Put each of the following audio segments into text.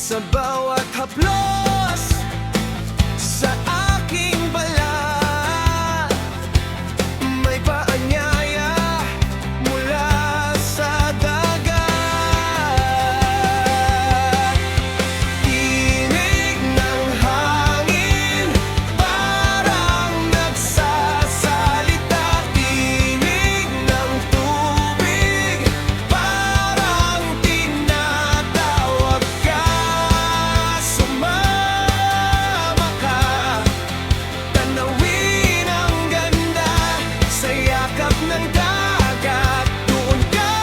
Sa bawat haplos sa aking balat, may paanyaya mula sa dagat. Tinig ng hangin, parang nagsasalita. Tinig ng tubig, parang tinatawag ka. Sumama ka, tanawin ang ganda sa yakap ng dagat. Doon ka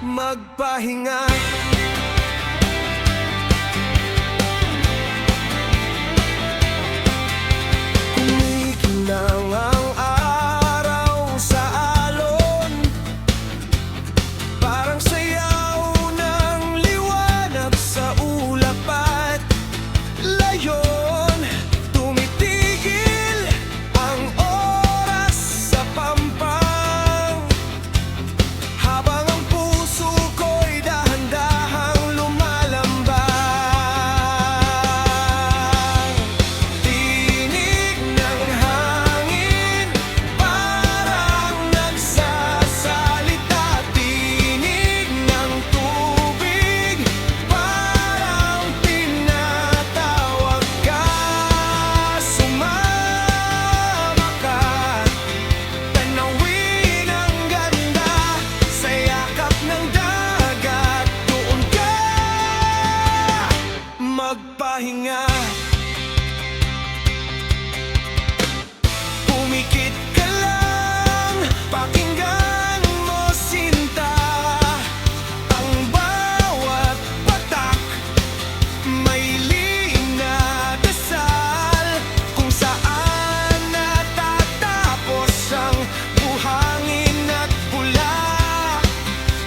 magpahinga. Kumikinang ang araw sa alon, parang sayaw ng liwanag sa ulap at layon. Tumitigil ang oras sa pampang, habang ang puso ko'y dahan-dahang lumalambang. Tinig ng hangin, parang nagsasalita. Tinig ng tubig, parang tinatawag ka. Sumama ka, tanawin ang ganda sa yakap ng dagat. Doon ka magpahinga. Pumikit ka lang, pakinggan mo sinta. Ang bawat patak may liing na dasal, kung saan natatapos ang buhangin at bula.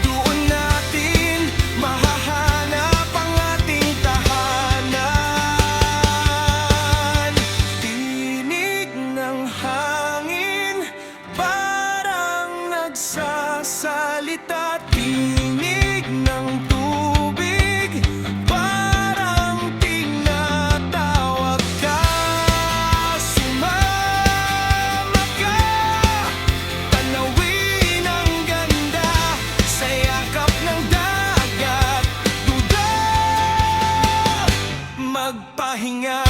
Doon natin mahahanap ang ating tahanan. Tinig ng hangin, parang nagsasalita. Tinig ng tubig, parang tinatawag ka. Sumama ka, tanawin ang ganda sa yakap ng dagat. Duda, magpahinga.